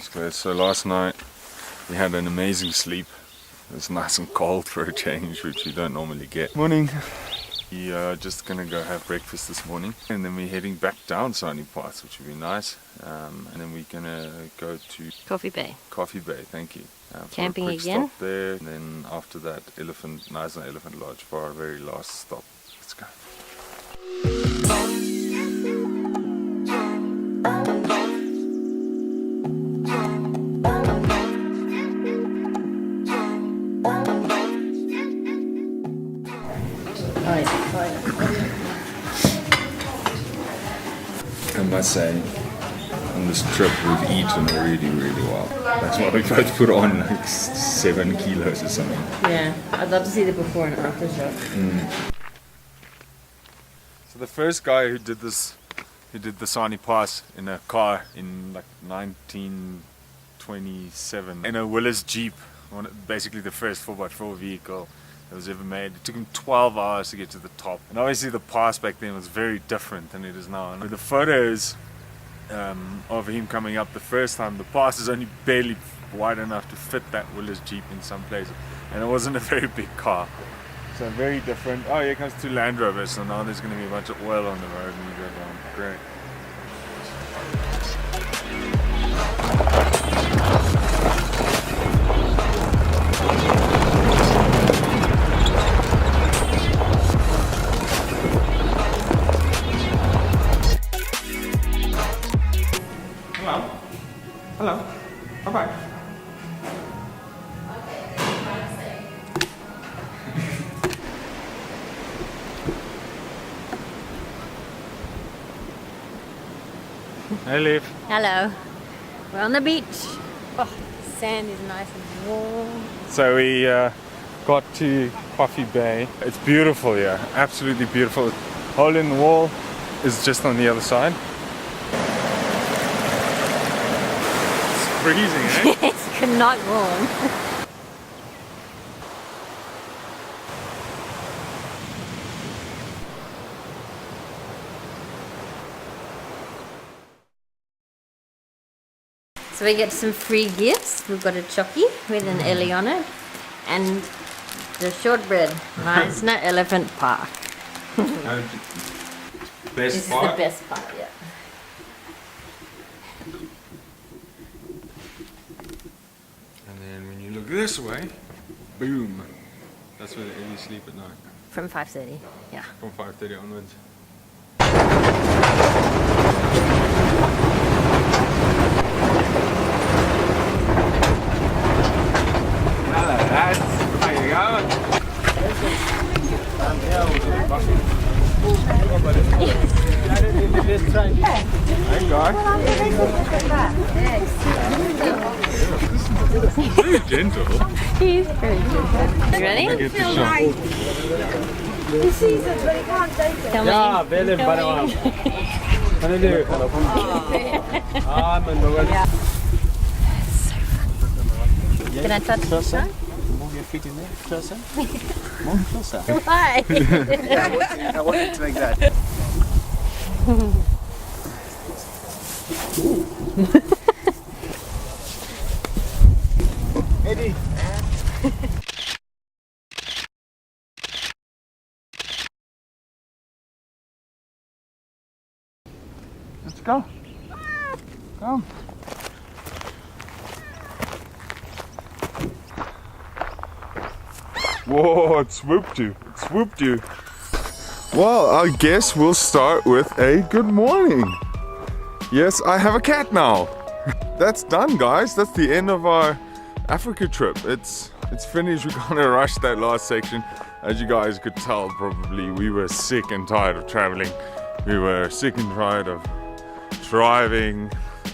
That's good. So last night we had an amazing sleep. It was nice and cold for a change, which you don't normally get. Morning. We are just gonna go have breakfast this morning, and then we're heading back down Sunny Pass, which would be nice. And then we're gonna go to Coffee Bay. Coffee Bay, thank you. Camping for a quick again. Stop there, and then after that, Knysna Elephant Lodge for our very last stop. Let's go. I must say, on this trip we've eaten really well. That's why we both put on like 7 kilos or something. Yeah, I'd love to see the before and after shot. So the first guy who did this, he did the Sunny Pass in a car in like 1927 in a Willys Jeep, basically the first 4x4 vehicle that was ever made. It took him 12 hours to get to the top, and obviously the pass back then was very different than it is now. And with the photos of him coming up the first time, the pass is only barely wide enough to fit that Willys Jeep in some places, and it wasn't a very big car. So very different. Oh, here comes 2 Land Rovers, so now there's going to be a bunch of oil on the road when you go down. Great. Hello. Bye-bye. Hey, Liv. Hello. We're on the beach. Oh, the sand is nice and warm. So we got to Coffee Bay. It's beautiful here. Absolutely beautiful. Hole in the wall is just on the other side. Freezing, eh? It's not warm. So we get some free gifts. We've got a chocky with an Ellie on it, and the shortbread. Knysna Elephant Park. This is the best part, yeah. And then when you look this way, boom. That's where the Ellies sleep at night. From 5:30, yeah. From 5:30 onwards. Hello lads, how you going? Hey guys. Very gentle. He's very good. You ready? Get the shot. He sees it, but he can't take it. Tell me. Ja, väldigt bra. Kan du du? Ja, men då väl. Can I touch this one? Move your feet in there, closer. Move closer. Why? I want it to make that. Eddie. Let's go. Come. Whoa, it swooped you. It swooped you. Well, I guess we'll start with a good morning. Yes, I have a cat now. That's done, guys. That's the end of our Africa trip. It's finished. We're gonna rush that last section. As you guys could tell, probably, we were sick and tired of traveling. We were sick and tired of driving,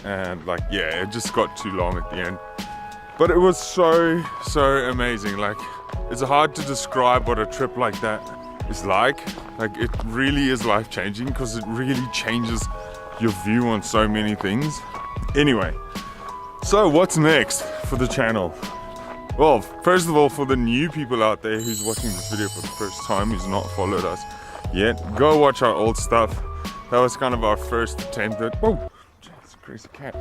and like, yeah, it just got too long at the end. But it was so amazing. Like, it's hard to describe what a trip like that is like. Like, it really is life-changing because it really changes your view on so many things. Anyway, so what's next for the channel? Well, first of all, for the new people out there who's watching this video for the first time, who's not followed us yet, go watch our old stuff. That was kind of our first attempt at, whoa, Jesus crazy cat.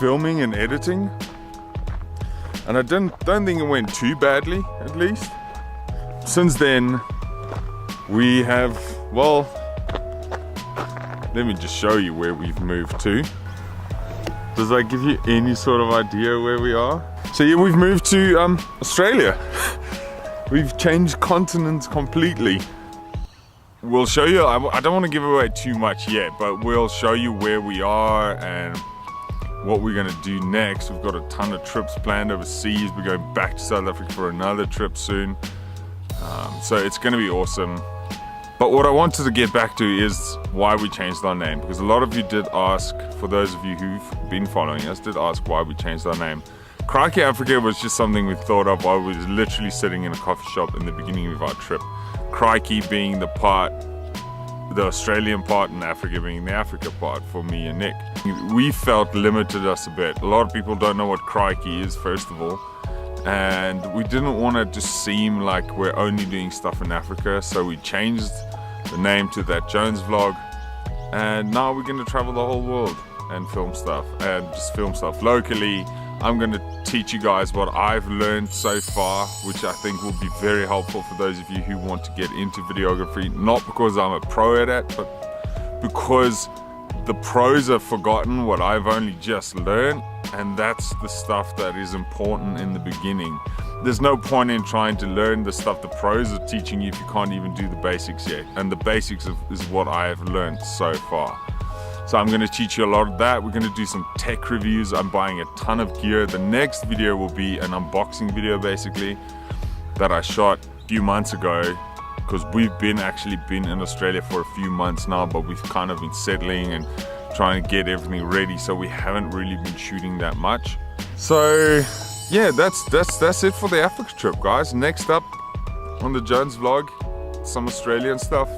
Filming and editing, and I don't think it went too badly, at least. Since then, we have, well, let me just show you where we've moved to. Does that give you any sort of idea where we are? So yeah, we've moved to Australia. We've changed continents completely. We'll show you, I don't want to give away too much yet, but we'll show you where we are and what we're going to do next. We've got a ton of trips planned overseas. We're going back to South Africa for another trip soon. So it's going to be awesome. But what I wanted to get back to is why we changed our name, because a lot of you did ask, for those of you who've been following us, did ask why we changed our name. Crikey Africa was just something we thought of while we were literally sitting in a coffee shop in the beginning of our trip. Crikey being the part, the Australian part, and Africa being the Africa part for me and Nick. We felt limited us a bit. A lot of people don't know what crikey is, first of all. And we didn't want to just seem like we're only doing stuff in Africa, so we changed the name to That Jones Vlog, and now we're going to travel the whole world and film stuff, and just film stuff locally. I'm going to teach you guys what I've learned so far, which I think will be very helpful for those of you who want to get into videography, not because I'm a pro at it, but because the pros have forgotten what I've only just learned, and that's the stuff that is important in the beginning. There's no point in trying to learn the stuff the pros are teaching you if you can't even do the basics yet, and the basics is what I have learned so far. So I'm going to teach you a lot of that. We're going to do some tech reviews. I'm buying a ton of gear. The next video will be an unboxing video, basically, that I shot a few months ago, because we've actually been in Australia for a few months now, but we've kind of been settling and trying to get everything ready, so we haven't really been shooting that much. So yeah, that's it for the Africa trip, guys. Next up on the Jones vlog, some Australian stuff.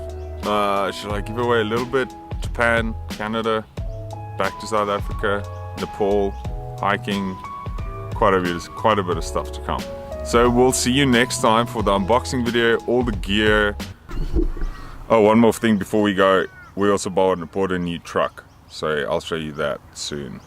Should I give away a little bit? Japan, Canada, back to South Africa, Nepal, hiking, quite a bit of stuff to come. So we'll see you next time for the unboxing video, all the gear. Oh, one more thing before we go, we also bought a new truck, so I'll show you that soon.